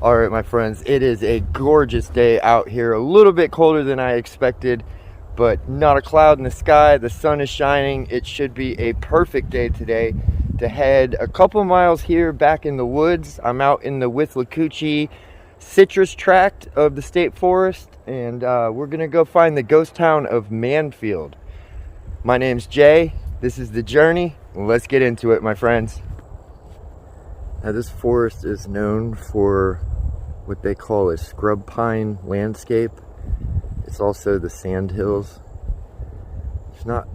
All right, my friends, it is a gorgeous day out here. A little bit colder than I expected, but not a cloud in the sky. The sun is shining. It should be a perfect day today to head a couple miles here back in the woods. I'm out in the Withlacoochee citrus tract of the state forest, and we're gonna go find the ghost town of Mansfield. My name's Jay. This is the journey. Let's get into it, my friends. Now, this forest is known for what they call a scrub pine landscape. It's also the sand hills. There's not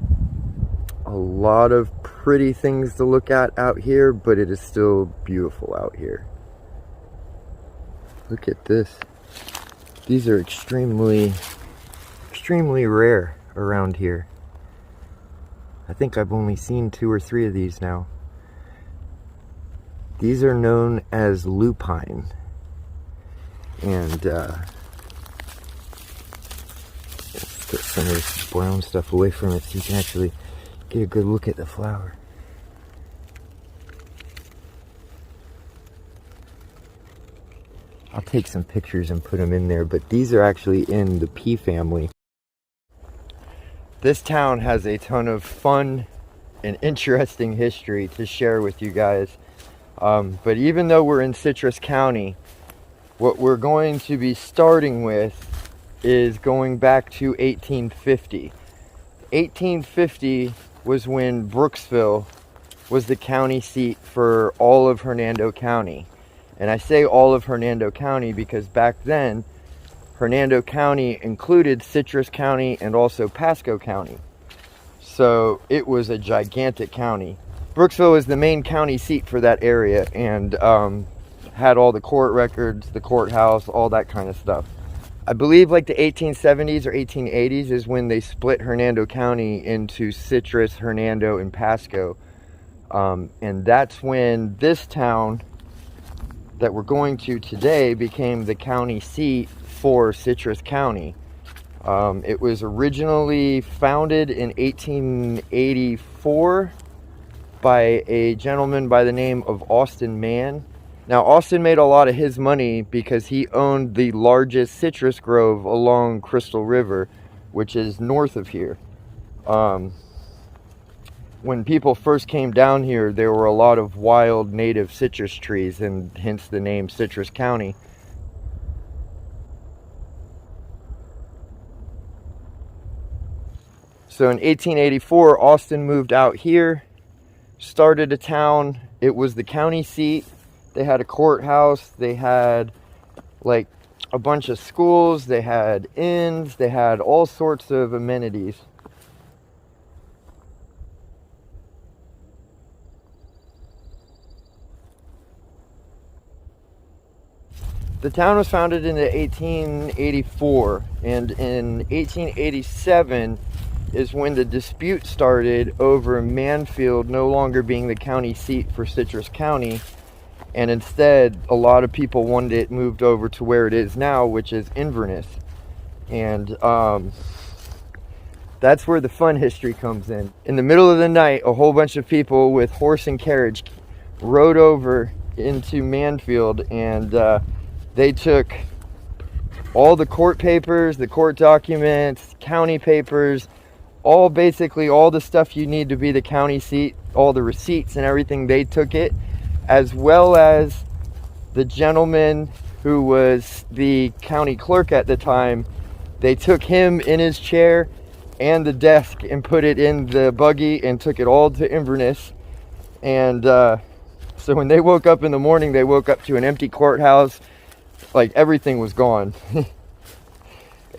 a lot of pretty things to look at out here, but it is still beautiful out here. Look at this. These are extremely rare around here. I think I've only seen 2 or 3 of these now. These are known as lupine. And let's get some of this brown stuff away from it so you can actually get a good look at the flower. I'll take some pictures and put them in there, but these are actually in the pea family. This town has a ton of fun and interesting history to share with you guys. But even though we're in Citrus County, what we're going to be starting with is going back to 1850. 1850 was when Brooksville was the county seat for all of Hernando County. And I say all of Hernando County because back then, Hernando County included Citrus County and also Pasco County. So it was a gigantic county. Brooksville was the main county seat for that area and had all the court records, the courthouse, all that kind of stuff. I believe like the 1870s or 1880s is when they split Hernando County into Citrus, Hernando, and Pasco. And that's when this town that we're going to today became the county seat for Citrus County. It was originally founded in 1884 by a gentleman by the name of Austin Mann. Now, Austin made a lot of his money because he owned the largest citrus grove along Crystal River, which is north of here. When people first came down here, there were a lot of wild native citrus trees, and hence the name Citrus County. So in 1884, Austin moved out here, started a town. It was the county seat. They had a courthouse, they had like a bunch of schools, they had inns, they had all sorts of amenities. The town was founded in 1884, and in 1887 is when the dispute started over Mansfield no longer being the county seat for Citrus County. And instead, a lot of people wanted it moved over to where it is now, which is Inverness. And that's where the fun history comes in. In the middle of the night, a whole bunch of people with horse and carriage rode over into Mansfield, and they took all the court papers, the court documents, county papers, basically all the stuff you need to be the county seat, all the receipts and everything. They took it, as well as the gentleman who was the county clerk at the time. They took him in his chair and the desk and put it in the buggy and took it all to Inverness. And so when they woke up in the morning, they woke up to an empty courthouse. Like, everything was gone.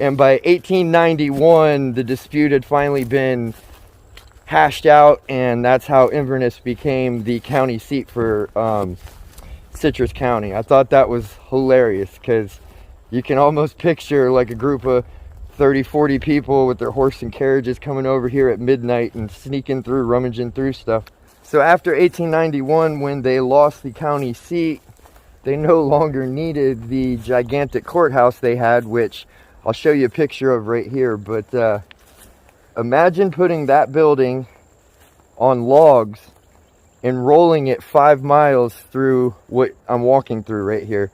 And by 1891, the dispute had finally been hashed out, and that's how Inverness became the county seat for Citrus County. I thought that was hilarious because you can almost picture like a group of 30-40 people with their horse and carriages coming over here at midnight and sneaking through, rummaging through stuff. So after 1891, when they lost the county seat, they no longer needed the gigantic courthouse they had, which I'll show you a picture of right here. But imagine putting that building on logs and rolling it 5 miles through what I'm walking through right here.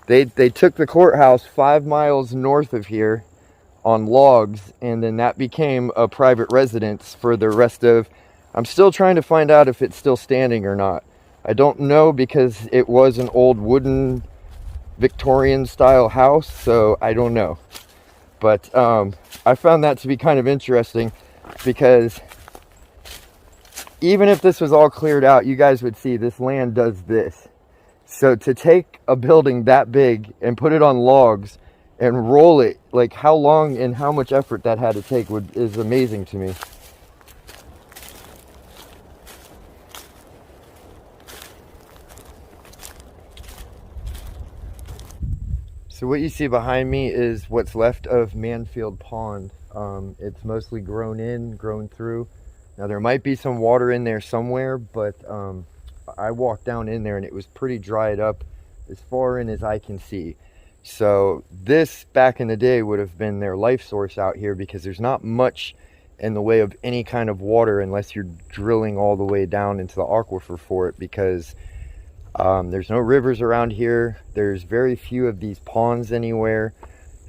They took the courthouse 5 miles north of here on logs, and then that became a private residence for the rest of... I'm still trying to find out if it's still standing or not. I don't know, because it was an old wooden Victorian style house, so I don't know. But I found that to be kind of interesting, because even if this was all cleared out, you guys would see this land does this. So to take a building that big and put it on logs and roll it, like how long and how much effort that had to take is amazing to me. So what you see behind me is what's left of Mansfield Pond. It's mostly grown through. Now there might be some water in there somewhere, but I walked down in there and it was pretty dried up as far in as I can see. So this, back in the day, would have been their life source out here, because there's not much in the way of any kind of water unless you're drilling all the way down into the aquifer for it, because there's no rivers around here. There's very few of these ponds anywhere,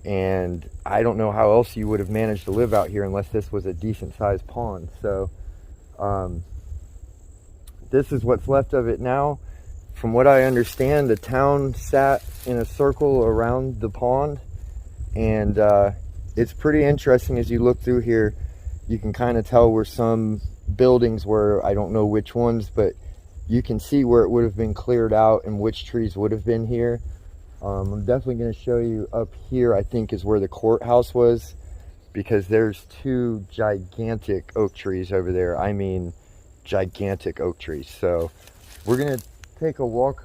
and I don't know how else you would have managed to live out here unless this was a decent sized pond. So this is what's left of it now. From what I understand, the town sat in a circle around the pond, and it's pretty interesting. As you look through here, you can kind of tell where some buildings were. I don't know which ones, but you can see where it would have been cleared out and which trees would have been here. I'm definitely going to show you up here, I think, is where the courthouse was, because there's 2 gigantic oak trees over there. I mean, gigantic oak trees. So we're going to take a walk.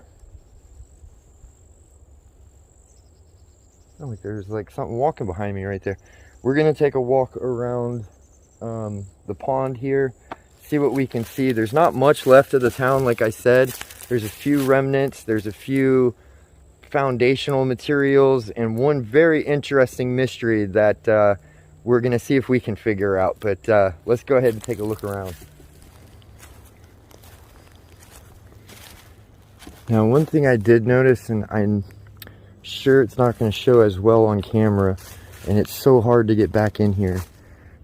Oh, there's like something walking behind me right there. We're going to take a walk around the pond here, see what we can see. There's not much left of the town, like I said. There's a few remnants, there's a few foundational materials, and one very interesting mystery that we're gonna see if we can figure out. But let's go ahead and take a look around. Now, one thing I did notice, and I'm sure it's not going to show as well on camera, and it's so hard to get back in here,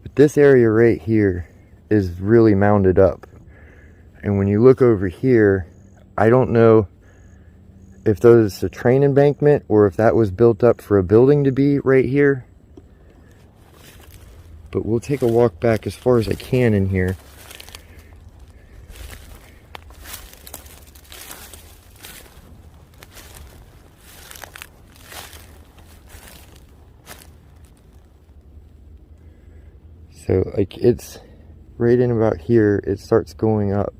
but this area right here is really mounded up. And when you look over here, I don't know if that was a train embankment or if that was built up for a building to be right here. But we'll take a walk back as far as I can in here. So like it's right in about here, it starts going up.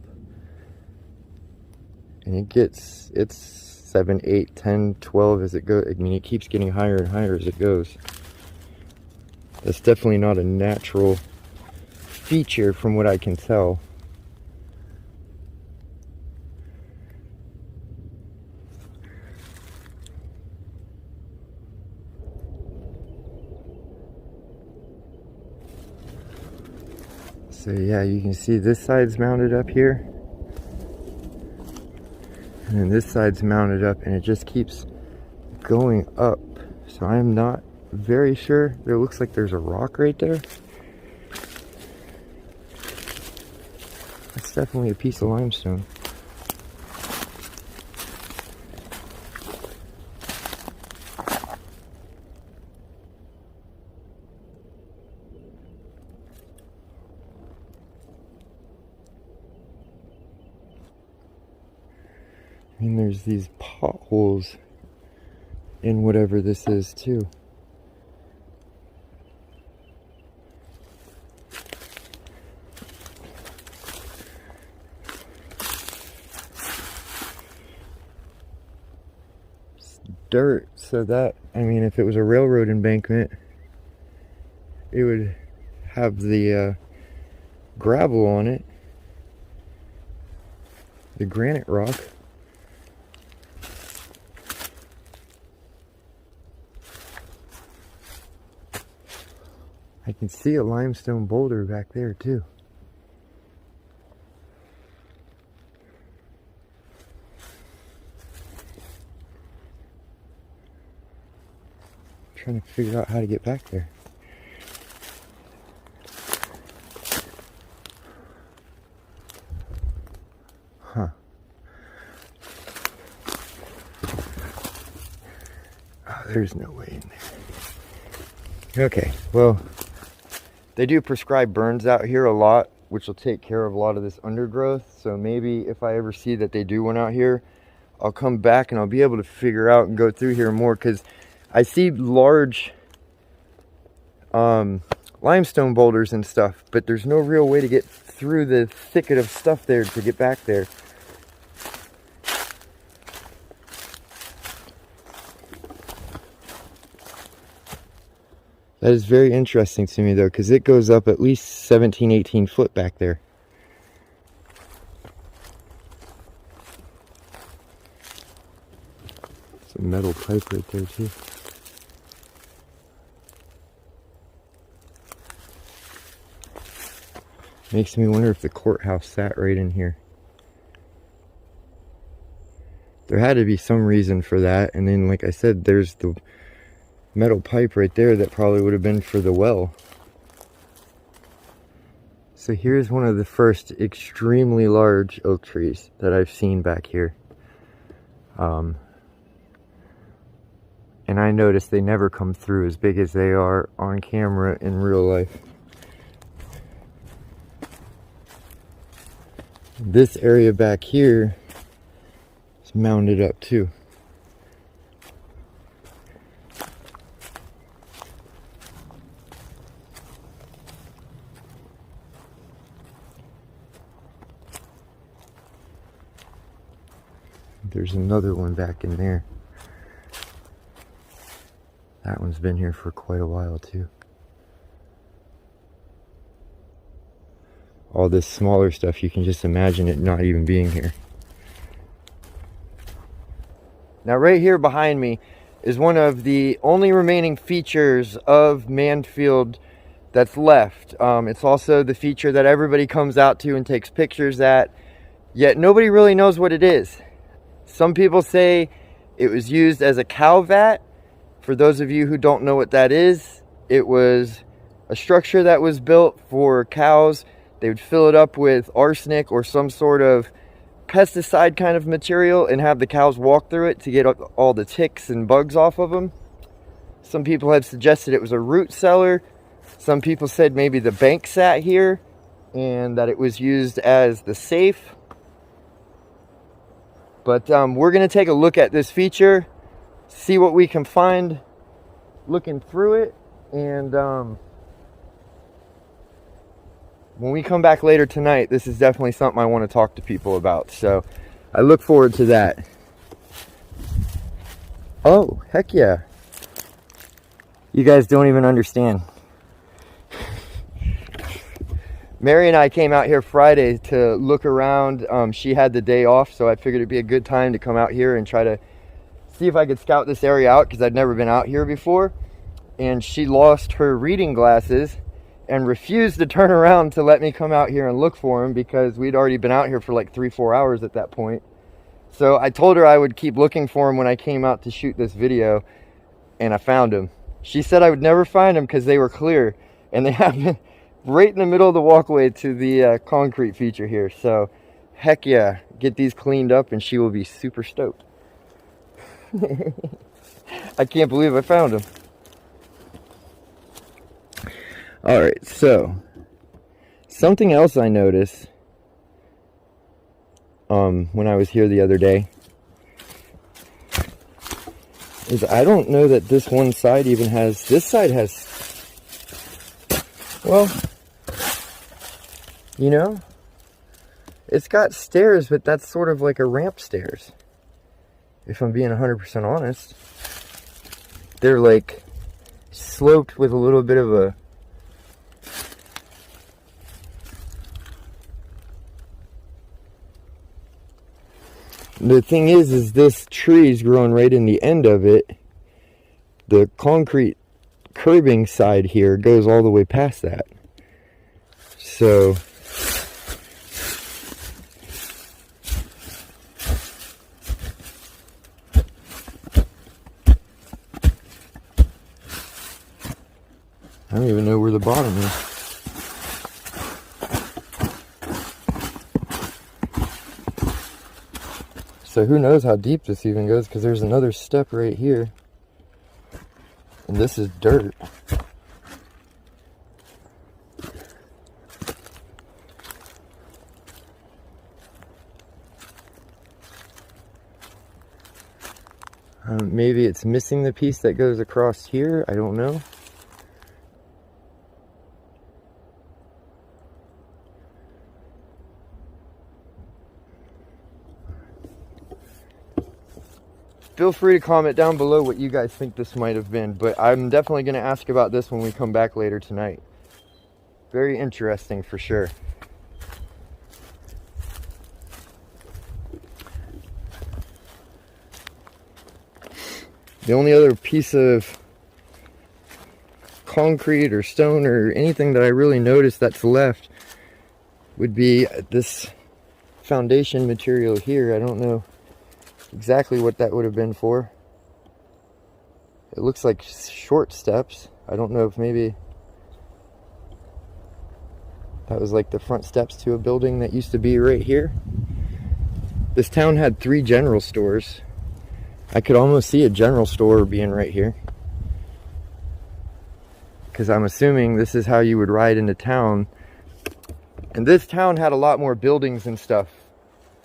And it's 7, 8, 10, 12 as it goes. I mean, it keeps getting higher and higher as it goes. That's definitely not a natural feature from what I can tell. So yeah, you can see this side's mounted up here. And then this side's mounted up, and it just keeps going up. So I'm not very sure. There looks like there's a rock right there. That's definitely a piece of limestone. And there's these potholes in whatever this is too. It's dirt, so that, I mean, if it was a railroad embankment, it would have the gravel on it, the granite rock. I can see a limestone boulder back there too. trying to figure out how to get back there. Huh. Oh, there's no way in there. Okay, well, they do prescribe burns out here a lot, which will take care of a lot of this undergrowth. So maybe if I ever see that they do one out here, I'll come back and I'll be able to figure out and go through here more, because I see large limestone boulders and stuff, but there's no real way to get through the thicket of stuff there to get back there. That is very interesting to me though, because it goes up at least 17, 18 foot back there. It's a metal pipe right there too. Makes me wonder if the courthouse sat right in here. There had to be some reason for that, and then like I said, there's the metal pipe right there that probably would have been for the well. So here's one of the first extremely large oak trees that I've seen back here. And I noticed they never come through as big as they are on camera in real life. This area back here is mounded up too. There's another one back in there. That one's been here for quite a while too. All this smaller stuff, you can just imagine it not even being here. Now right here behind me is one of the only remaining features of Mansfield that's left. It's also the feature that everybody comes out to and takes pictures at, yet nobody really knows what it is. Some people say it was used as a cow vat. For those of you who don't know what that is, it was a structure that was built for cows. They would fill it up with arsenic or some sort of pesticide kind of material and have the cows walk through it to get all the ticks and bugs off of them. Some people have suggested it was a root cellar. Some people said maybe the bank sat here and that it was used as the safe. But we're going to take a look at this feature, see what we can find looking through it, and when we come back later tonight, this is definitely something I want to talk to people about. So I look forward to that. Oh, heck yeah. You guys don't even understand. Mary and I came out here Friday to look around. She had the day off, so I figured it'd be a good time to come out here and try to see if I could scout this area out, because I'd never been out here before. And she lost her reading glasses and refused to turn around to let me come out here and look for them, because we'd already been out here for like 3-4 hours at that point. So I told her I would keep looking for them when I came out to shoot this video, and I found them. She said I would never find them because they were clear, and they happened right in the middle of the walkway to the concrete feature here. So heck yeah, get these cleaned up and she will be super stoked. I can't believe I found them. Alright, so something else I noticed when I was here the other day is I don't know that this one side even has, this side has, well, you know, it's got stairs, but that's sort of like a ramp stairs. If I'm being 100% honest, they're like sloped with a little bit of a, the thing is this tree's growing right in the end of it. The concrete curbing side here goes all the way past that. So the bottom is. So who knows how deep this even goes, because there's another step right here. And this is dirt. Maybe it's missing the piece that goes across here. I don't know. Feel free to comment down below what you guys think this might have been, but I'm definitely going to ask about this when we come back later tonight. Very interesting for sure. The only other piece of concrete or stone or anything that I really noticed that's left would be this foundation material here. I don't know exactly what that would have been for. It looks like short steps. I don't know if maybe that was like the front steps to a building that used to be right here. This town had 3 general stores. I could almost see a general store being right here, because I'm assuming this is how you would ride into town. And this town had a lot more buildings and stuff,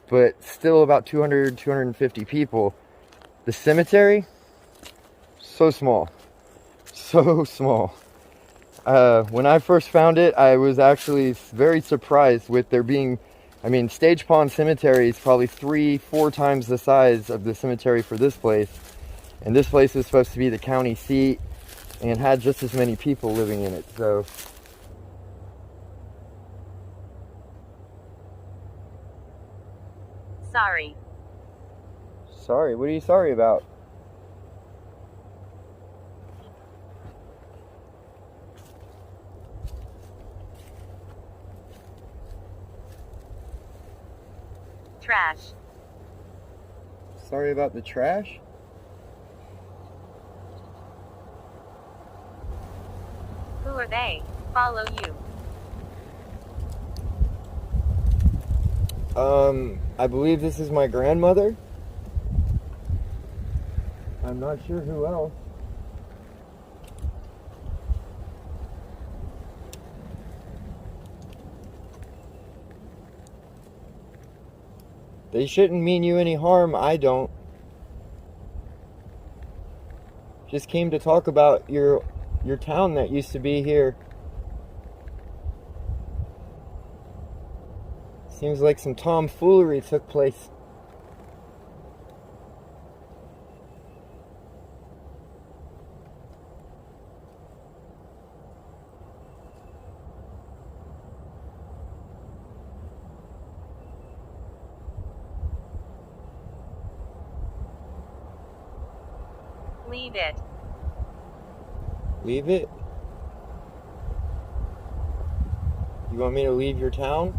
but still about 200, 250 people. The cemetery, so small. So small. When I first found it, I was actually very surprised with there being, I mean, Stage Pond Cemetery is probably 3-4 times the size of the cemetery for this place. And this place was supposed to be the county seat and had just as many people living in it, so. Sorry. Sorry? What are you sorry about? Trash. Sorry about the trash? Who are they? Follow you. I believe this is my grandmother. I'm not sure who else. They shouldn't mean you any harm. I don't. Just came to talk about your town that used to be here. Seems like some tomfoolery took place. Leave it. Leave it? You want me to leave your town?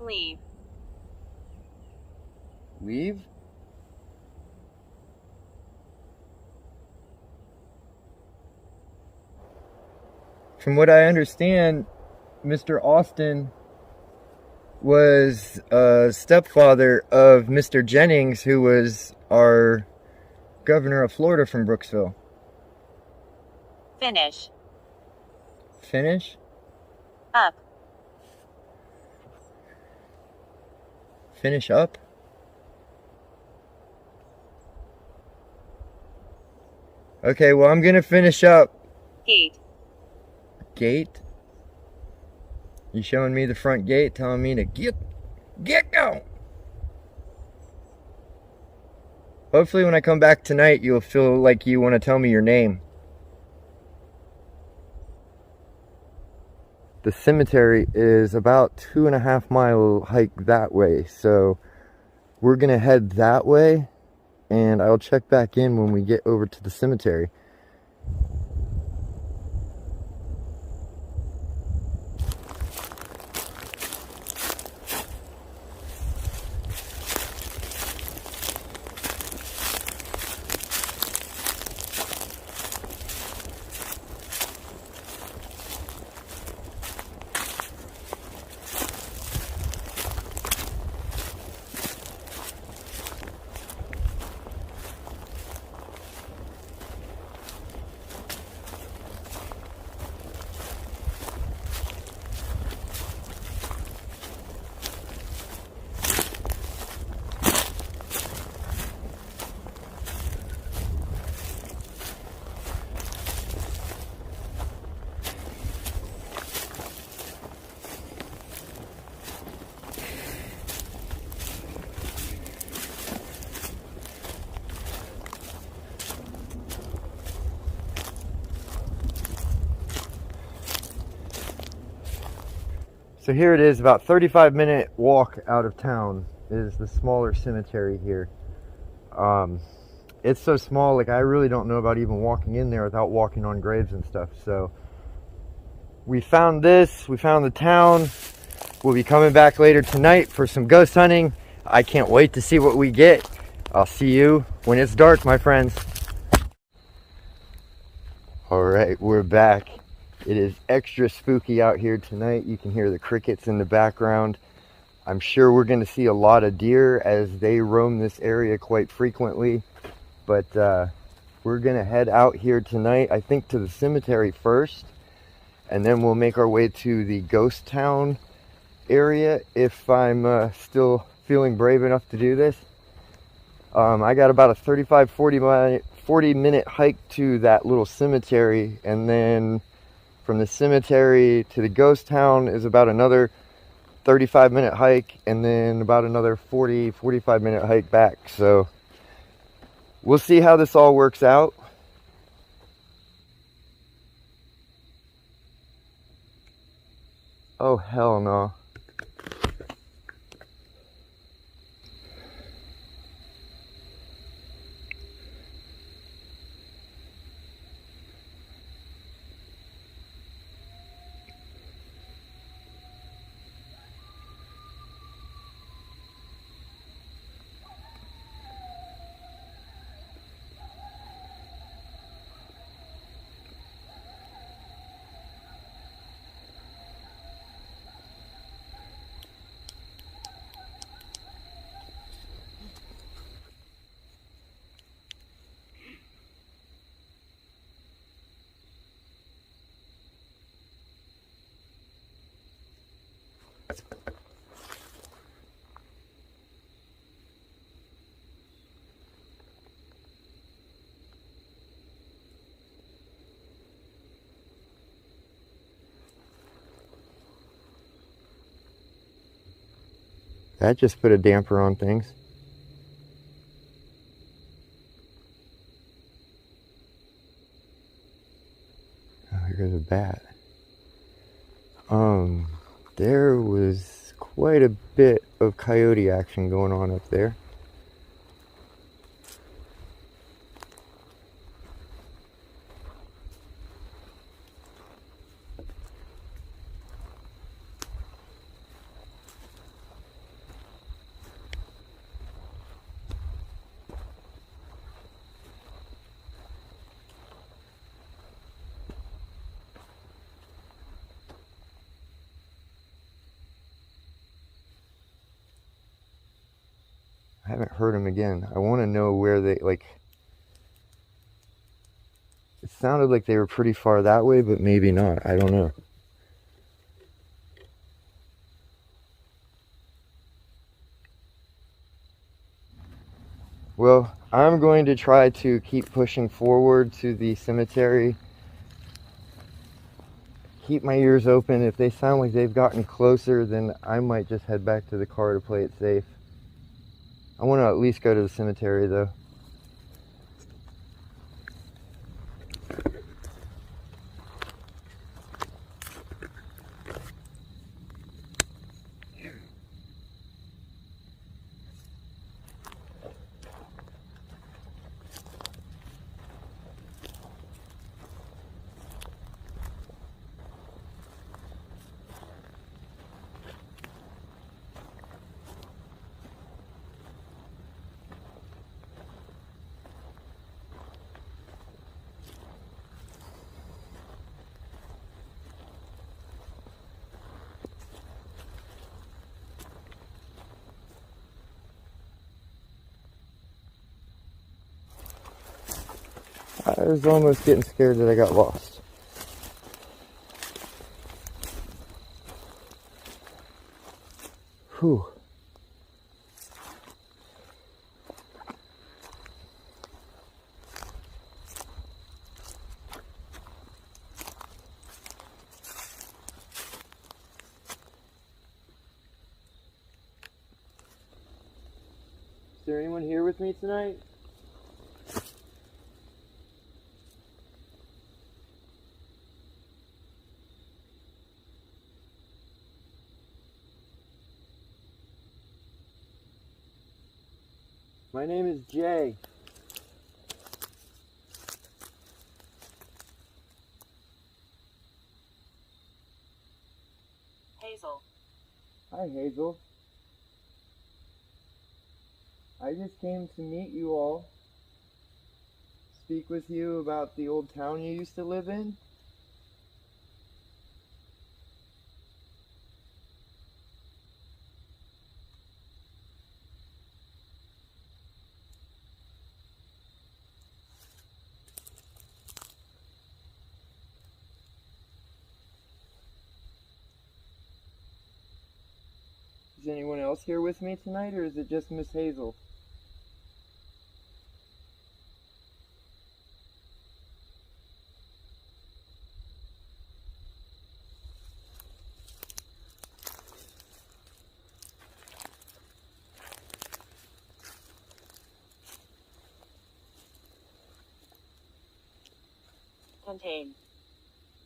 Leave. Leave? From what I understand, Mr. Austin was a stepfather of Mr. Jennings, who was our governor of Florida from Brooksville. Finish. Finish? Up. Finish up? Okay, well, I'm gonna finish up. Gate. Gate? You showing me the front gate, telling me to get going. Hopefully when I come back tonight, you'll feel like you want to tell me your name. The cemetery is about 2.5 mile hike that way, so we're gonna head that way, and I'll check back in when we get over to the cemetery. So here it is, about 35-minute walk out of town is the smaller cemetery here. It's so small, like I really don't know about even walking in there without walking on graves and stuff. So we found this, we found the town. We'll be coming back later tonight for some ghost hunting. I can't wait to see what we get. I'll see you when it's dark, my friends. All right, we're back. It is extra spooky out here tonight. You can hear the crickets in the background. I'm sure we're going to see a lot of deer as they roam this area quite frequently. But we're going to head out here tonight, I think to the cemetery first. And then we'll make our way to the ghost town area if I'm still feeling brave enough to do this. I got about a 40 minute hike to that little cemetery, and then from the cemetery to the ghost town is about another 35-minute hike, and then about another 45-minute hike back. So we'll see how this all works out. Oh hell no. That just put a damper on things. Oh, here goes a bat. There was quite a bit of coyote action going on up there. I haven't heard them again. I want to know where they, like, it sounded like they were pretty far that way, but maybe not. I don't know. Well, I'm going to try to keep pushing forward to the cemetery. Keep my ears open. If they sound like they've gotten closer, then I might just head back to the car to play it safe. I want to at least go to the cemetery though. I was almost getting scared that I got lost. Whew. Is there anyone here with me tonight? My name is Jay. Hazel. Hi, Hazel. I just came to meet you all. Speak with you about the old town you used to live in. Is anyone else here with me tonight, or is it just Miss Hazel? Contain.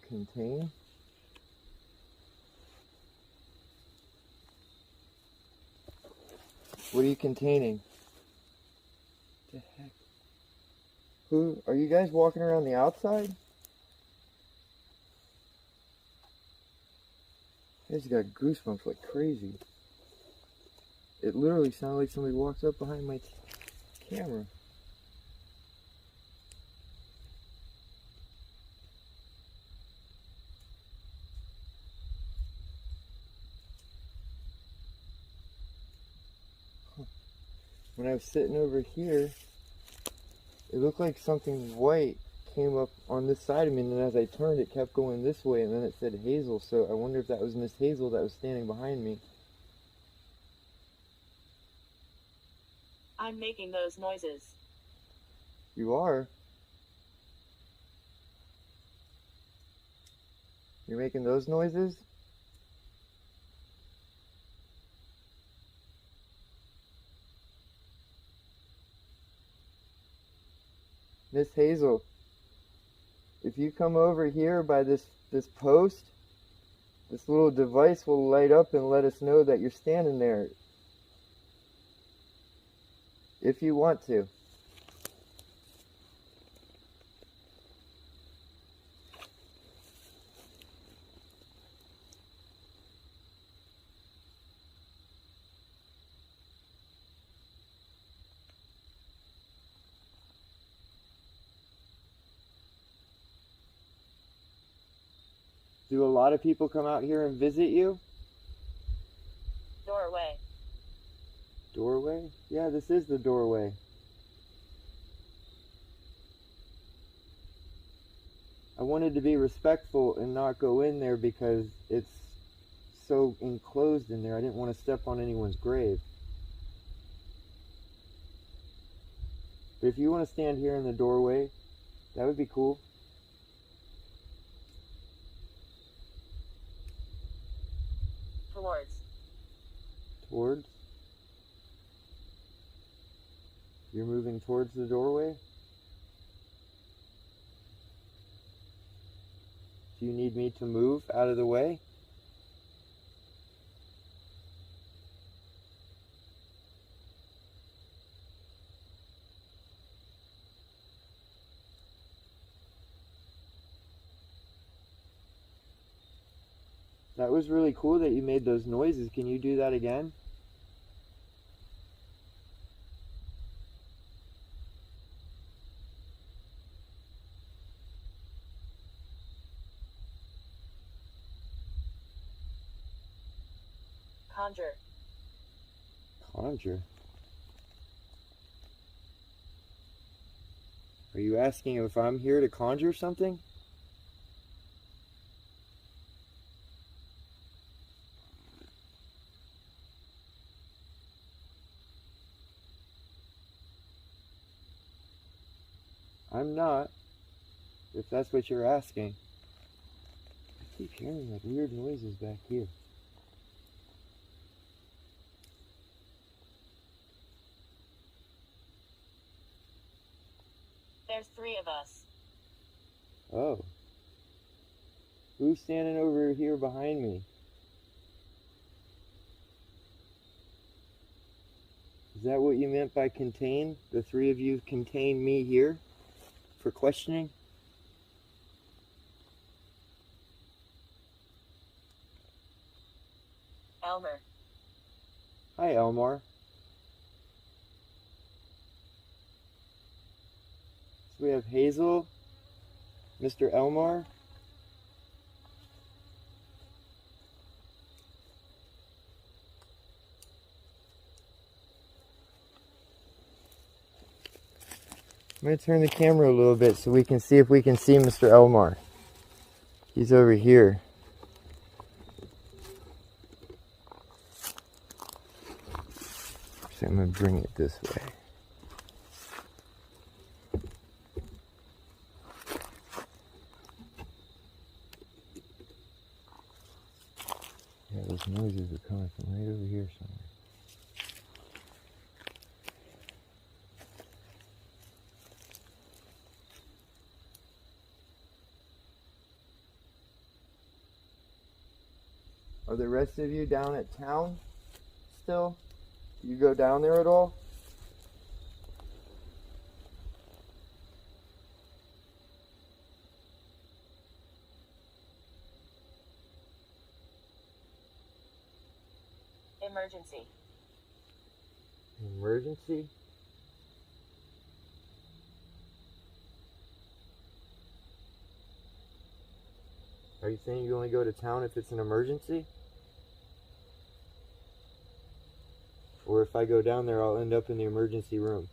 Contain? What are you containing? What the heck? Who are you guys walking around the outside? I just got goosebumps like crazy. It literally sounded like somebody walked up behind my camera. When I was sitting over here, it looked like something white came up on this side of me, and then as I turned, it kept going this way, and then it said Hazel, so I wonder if that was Miss Hazel that was standing behind me. I'm making those noises. You are? You're making those noises? Miss Hazel, if you come over here by this post, this little device will light up and let us know that you're standing there. If you want to. Do a lot of people come out here and visit you? Doorway. Doorway? Yeah, this is the doorway. I wanted to be respectful and not go in there because it's so enclosed in there. I didn't want to step on anyone's grave. But if you want to stand here in the doorway, that would be cool. Towards. Towards? You're moving towards the doorway? Do you need me to move out of the way? That was really cool that you made those noises. Can you do that again? Conjure. Conjure? Are you asking if I'm here to conjure something? I'm not, if that's what you're asking. I keep hearing like weird noises back here. There's 3 of us. Oh. Who's standing over here behind me? Is that what you meant by contain? The three of you contain me here for questioning? Elmer. Hi, Elmar. So we have Hazel, Mr. Elmar. I'm going to turn the camera a little bit so we can see if we can see Mr. Elmar. He's over here. So I'm going to bring it this way. Yeah, those noises are coming from right over here somewhere. Are the rest of you down at town still? Do you go down there at all? Emergency. Emergency? Are you saying you only go to town if it's an emergency? Or if I go down there, I'll end up in the emergency room?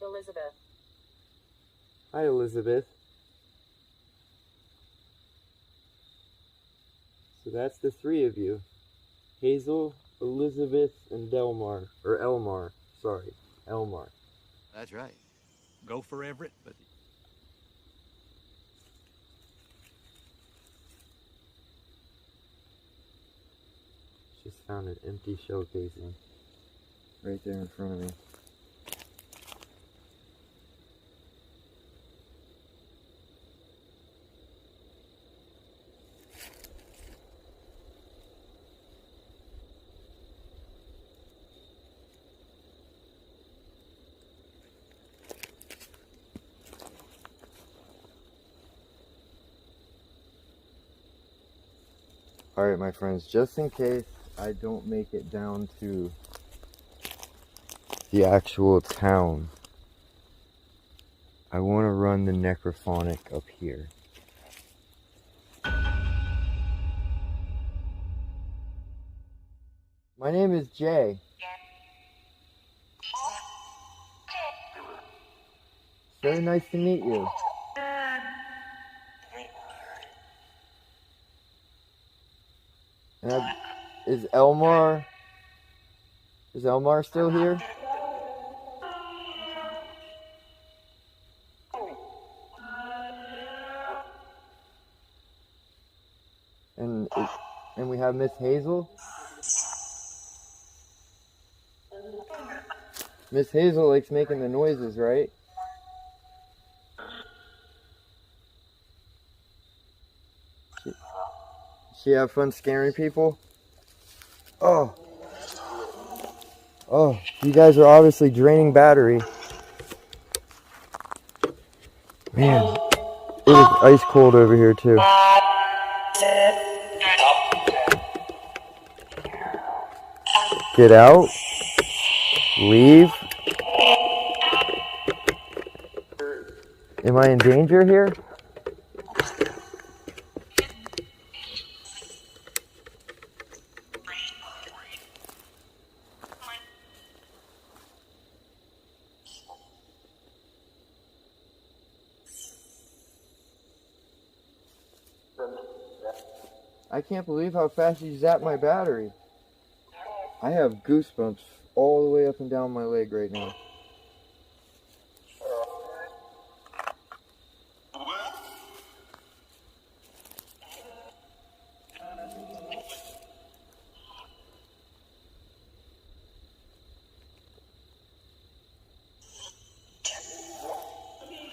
Elizabeth. Hi, Elizabeth. So that's the three of you. Hazel, Elizabeth, and Delmar. Or Elmar. Sorry. Elmar. That's right. Go for Everett, but Just found an empty shell casing. Right there in front of me. Alright, my friends, just in case I don't make it down to the actual town, I want to run the necrophonic up here. My name is Jay. Very nice to meet you. Is Elmar still here? And we have Miss Hazel. Miss Hazel likes making the noises, right? She have fun scaring people? Oh, you guys are obviously draining battery. Man, it is ice cold over here too. Get out. Leave. Am I in danger here? I can't believe how fast you zapped my battery. I have goosebumps all the way up and down my leg right now.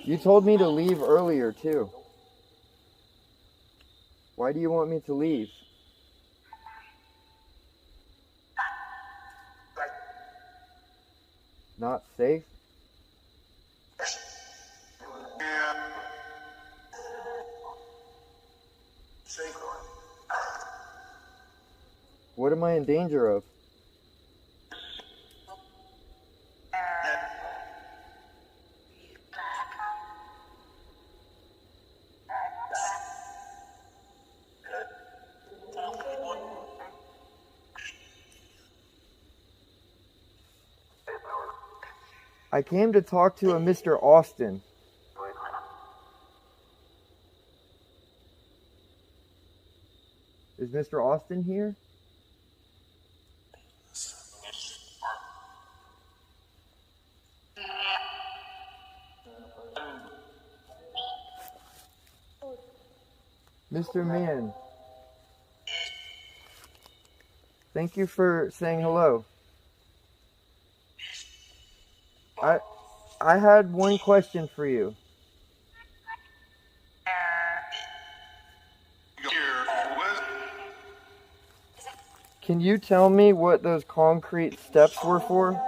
You told me to leave earlier too. Why do you want me to leave? Not safe? What am I in danger of? I came to talk to a Mr. Austin. Is Mr. Austin here? Mr. Man. Thank you for saying hello. I had one question for you. Can you tell me what those concrete steps were for?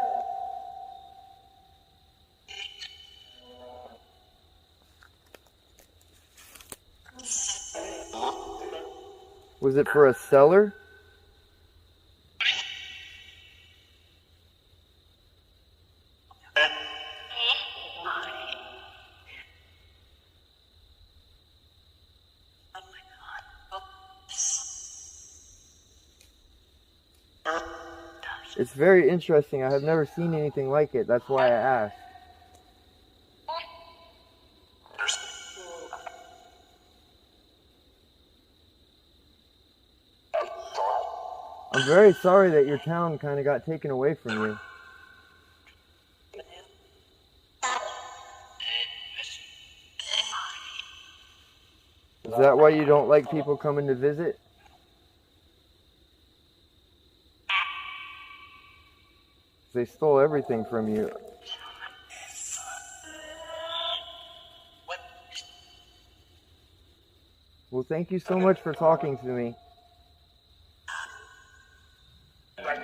Was it for a cellar? It's very interesting. I have never seen anything like it. That's why I asked. I'm very sorry that your town kind of got taken away from you. Is that why you don't like people coming to visit? They stole everything from you. Well, thank you so much for talking to me. I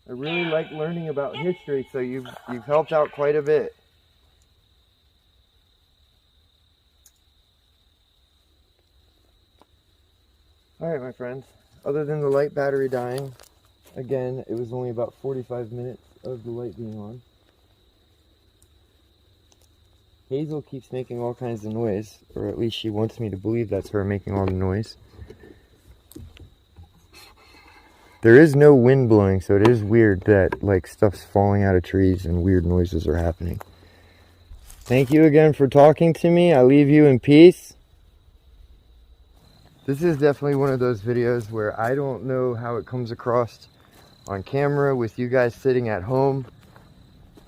really like learning about history, so you've helped out quite a bit. Alright, my friends. Other than the light battery dying, again, it was only about 45 minutes of the light being on. Hazel keeps making all kinds of noise, or at least she wants me to believe that's her making all the noise. There is no wind blowing, so it is weird that like stuff's falling out of trees and weird noises are happening. Thank you again for talking to me. I leave you in peace. This is definitely one of those videos where I don't know how it comes across on camera with you guys sitting at home.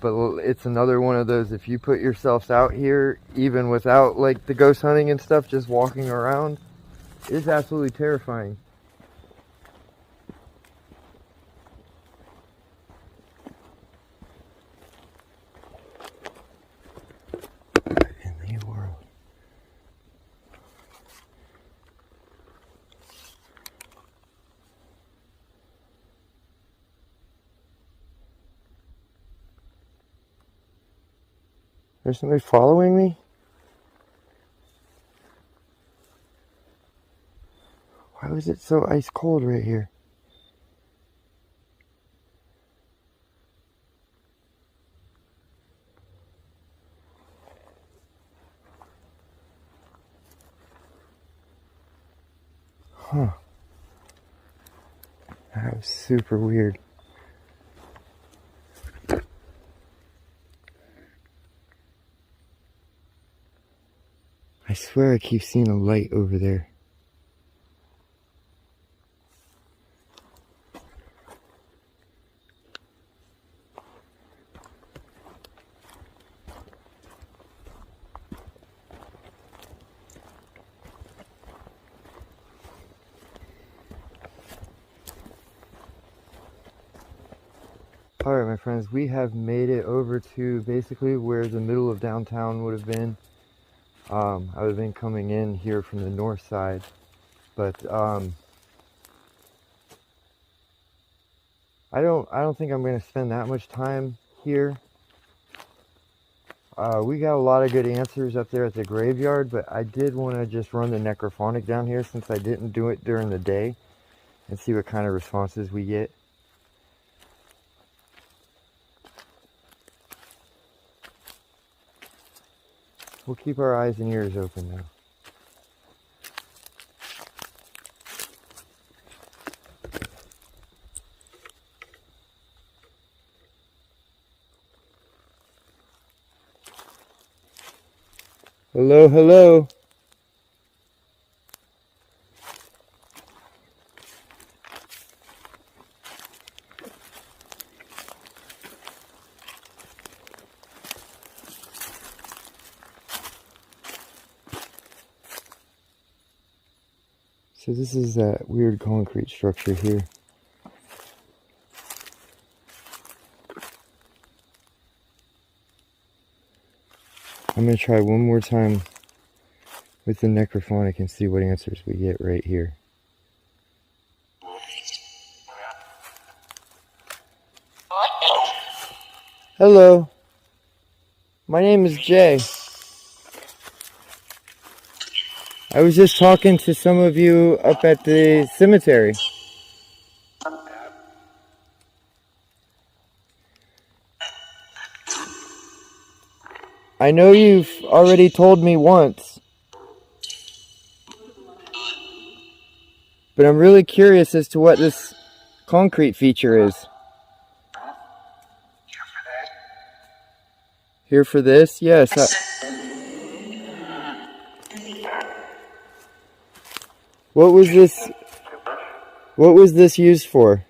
But it's another one of those, if you put yourselves out here, even without like the ghost hunting and stuff, just walking around, it's absolutely terrifying. In the world. There's somebody following me? Why was it so ice cold right here? Huh. That was super weird. I swear I keep seeing a light over there. Alright my friends, we have made it over to basically where the middle of downtown would have been. I would have been coming in here from the north side, but I don't think I'm going to spend that much time here. We got a lot of good answers up there at the graveyard, but I did want to just run the necrophonic down here since I didn't do it during the day and see what kind of responses we get. We'll keep our eyes and ears open now. Hello, hello. So this is that weird concrete structure here. I'm going to try one more time with the necrophonic and see what answers we get right here. Hello. My name is Jay. I was just talking to some of you up at the cemetery. I know you've already told me once, but I'm really curious as to what this concrete feature is. Here for this? Yes. What was this? What was this used for?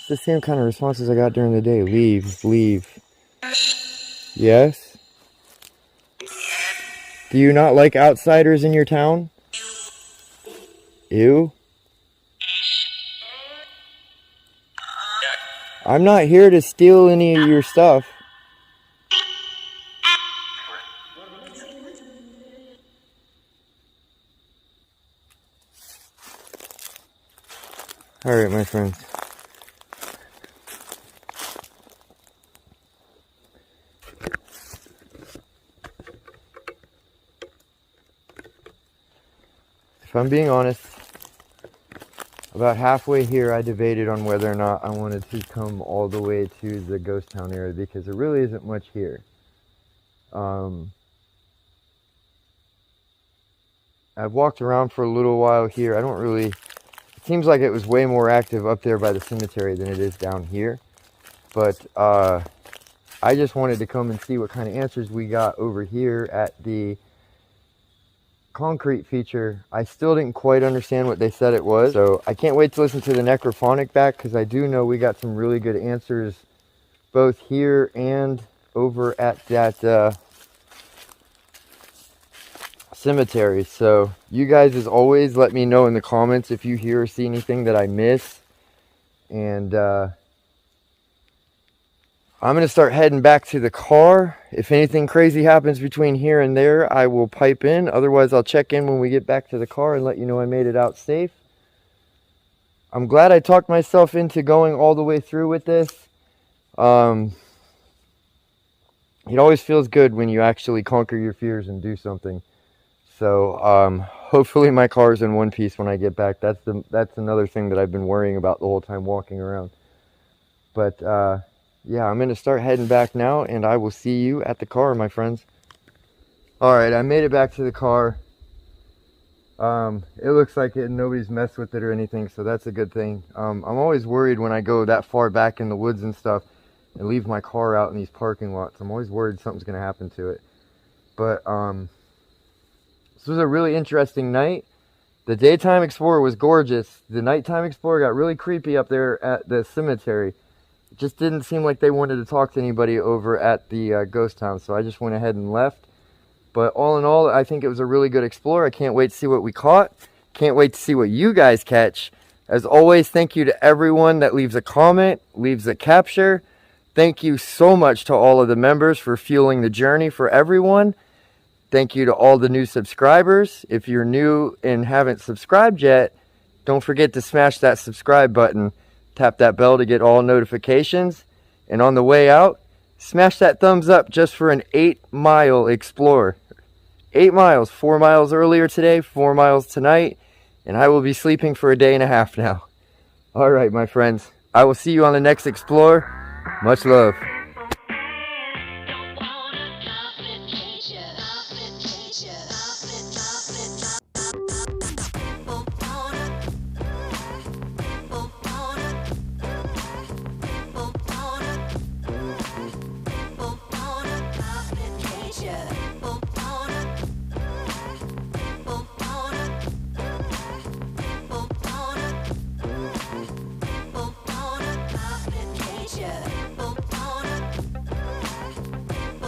It's the same kind of responses I got during the day. Leave, leave. Yes? Do you not like outsiders in your town? Ew? I'm not here to steal any of your stuff. Alright, my friends. If I'm being honest, about halfway here I debated on whether or not I wanted to come all the way to the ghost town area because there really isn't much here. I've walked around for a little while here. It seems like it was way more active up there by the cemetery than it is down here. But I just wanted to come and see what kind of answers we got over here at the concrete feature. I still didn't quite understand what they said it was, so I can't wait to listen to the necrophonic back because I do know we got some really good answers both here and over at that cemetery. So you guys, as always, let me know in the comments if you hear or see anything that I miss, and I'm going to start heading back to the car. If anything crazy happens between here and there, I will pipe in. Otherwise, I'll check in when we get back to the car and let you know I made it out safe. I'm glad I talked myself into going all the way through with this. It always feels good when you actually conquer your fears and do something. So hopefully my car's in one piece when I get back. That's another thing that I've been worrying about the whole time walking around. But yeah, I'm going to start heading back now, and I will see you at the car, my friends. Alright, I made it back to the car. It looks like nobody's messed with it or anything, so that's a good thing. I'm always worried when I go that far back in the woods and stuff and leave my car out in these parking lots. I'm always worried something's going to happen to it. But this was a really interesting night. The daytime explorer was gorgeous. The nighttime explorer got really creepy up there at the cemetery. It just didn't seem like they wanted to talk to anybody over at the ghost town, so I just went ahead and left. But all in all, I think it was a really good explore. I can't wait to see what we caught. Can't wait to see what you guys catch. As always, thank you to everyone that leaves a comment, leaves a capture. Thank you so much to all of the members for fueling the journey for everyone. Thank you to all the new subscribers. If you're new and haven't subscribed yet, don't forget to smash that subscribe button. Tap that bell to get all notifications. And on the way out, smash that thumbs up just for an 8-mile explore. 8 miles, 4 miles earlier today, 4 miles tonight, and I will be sleeping for a day and a half now. Alright, my friends, I will see you on the next explore. Much love.